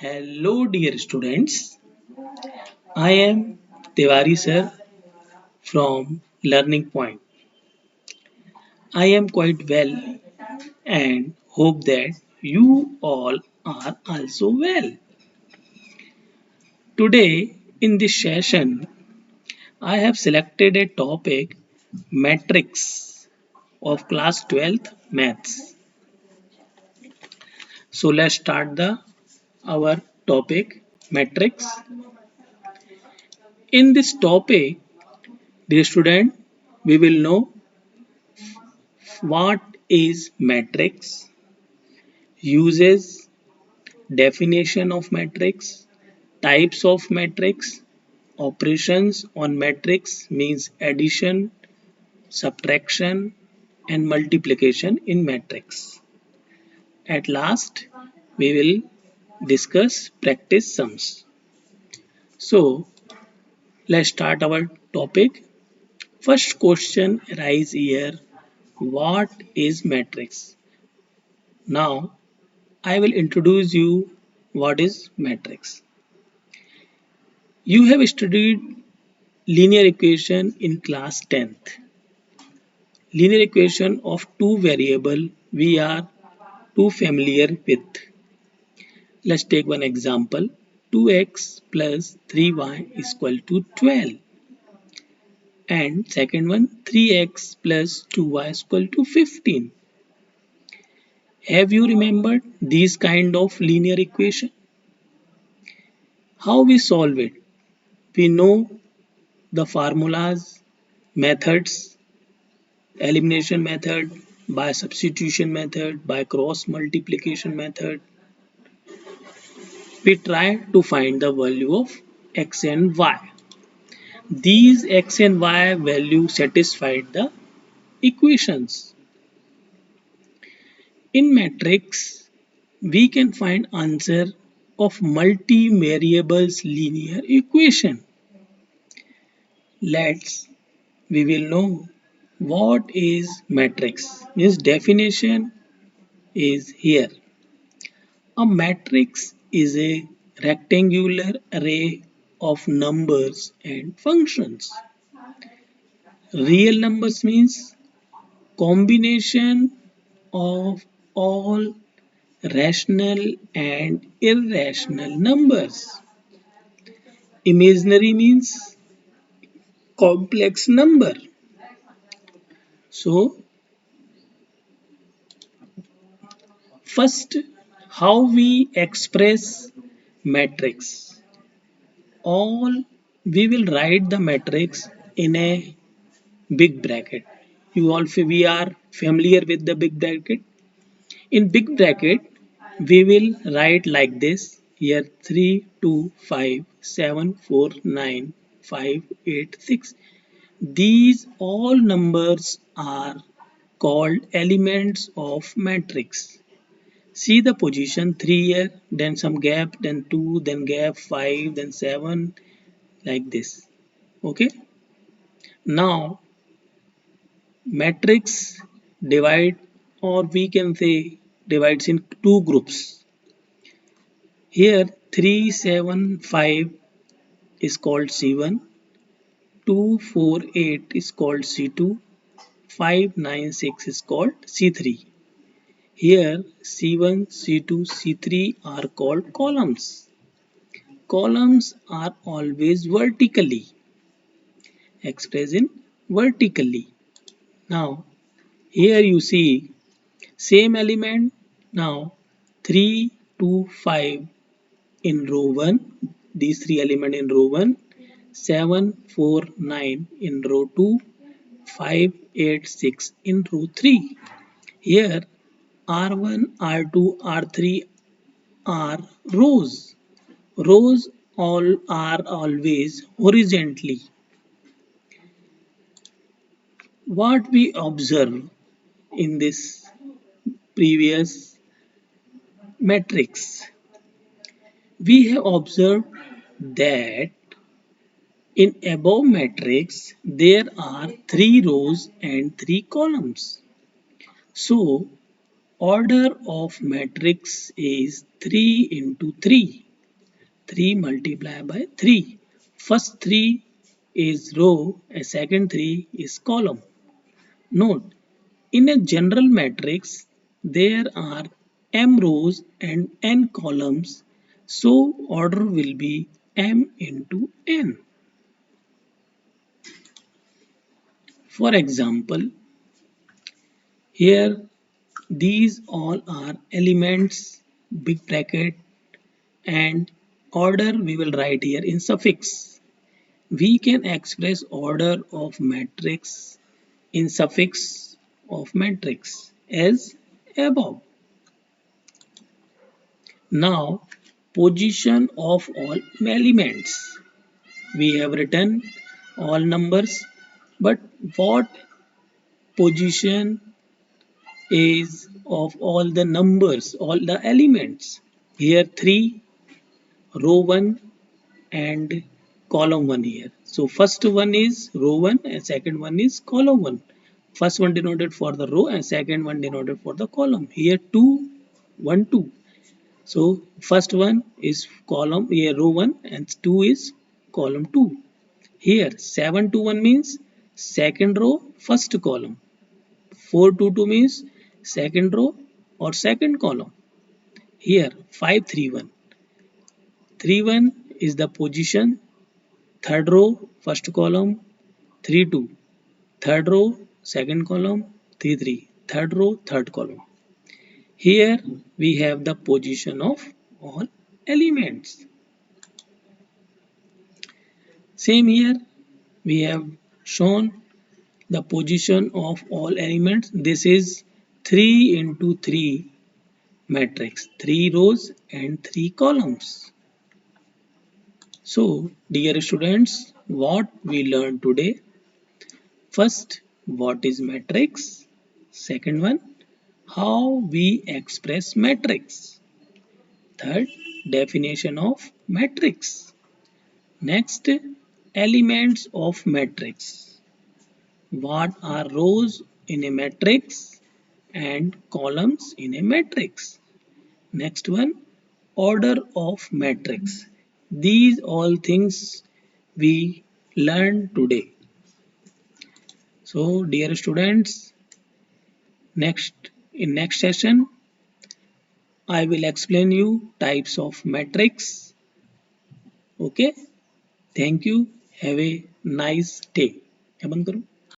Hello, dear students. I am Tiwari sir from Learning Point. I am quite well and hope that you all are also well. Today, in this session, I have selected a topic matrix of class 12th maths. So let's start the our topic matrix. In this topic, dear student, we will know what is matrix, uses, definition of matrix, types of matrix, operations on matrix means addition, subtraction and multiplication in matrix. At last, we will discuss practice sums. So, let's start our topic. First question arises here. What is matrix? Now, I will introduce you what is matrix. You have studied linear equation in class 10th. Linear equation of two variable we are too familiar with. Let's take one example. 2x plus 3y is equal to 12. And second one 3x plus 2y is equal to 15. Have you remembered these kind of linear equation? How we solve it? We know the formulas, methods, elimination method, by substitution method, by cross multiplication method. We try to find the value of x and y. These x and y value satisfied the equations. In matrix, we can find answer of multi-variables linear equation. We will know what is matrix. Its definition is here. A matrix is a rectangular array of numbers and functions. Real numbers means combination of all rational and irrational numbers. Imaginary means complex number. So, first, how we express matrix. All we will write the matrix in a big bracket. We are familiar with the big bracket. In big bracket, we will write like this. Here 3, 2, 5, 7, 4, 9, 5, 8, 6. These all numbers are called elements of matrix. See the position 3 here, then some gap, then 2, then gap 5, then 7, like this. Okay. Now matrix divide, or we can say divides in two groups. Here 3, 7, 5 is called C1, 2, 4, 8 is called C2, 5, 9, 6 is called C3. Here C1, C2, C3 are called columns. Columns are always vertically expressed in vertically. Now here you see same element. Now 3, 2, 5 in row 1, these three elements in row 1, 7, 4, 9 in row 2, 5, 8, 6 in row 3. Here R1, R2, R3 are rows. Rows all are always horizontally. What we observe in this previous matrix, we have observed that in above matrix there are 3 rows and 3 columns. So order of matrix is 3 into 3. 3 multiplied by 3. First 3 is row and second 3 is column. Note, in a general matrix, there are m rows and n columns, so order will be m into n. For example, here these all are elements, big bracket, and order we will write here in suffix. We can express order of matrix in suffix of matrix as above. Now, position of all elements. We have written all numbers, but what position is of all the numbers, all the elements? Here 3, row 1 and column 1 here. So first one is row 1 and second one is column 1. First one denoted for the row and second one denoted for the column. Here 2, 1, 2. So first one is column here row 1 and 2 is column 2. Here 7 to 1 means second row first column. 4 to 2 means second row or second column. Here 5 3 1. 3 1 is the position third row first column. 3 2 third row second column. 3 3 third row third column. Here we have the position of all elements. Same here we have shown the position of all elements. This is 3 into 3 matrix, 3 rows and 3 columns. So dear students, what we learned today? First, what is matrix? Second one, how we express matrix. Third, definition of matrix. Next, elements of matrix. What are rows in a matrix and columns in a matrix? Next one, order of matrix. These all things we learned today. So dear students, next session I will explain you types of matrix. Okay, thank you. Have a nice day.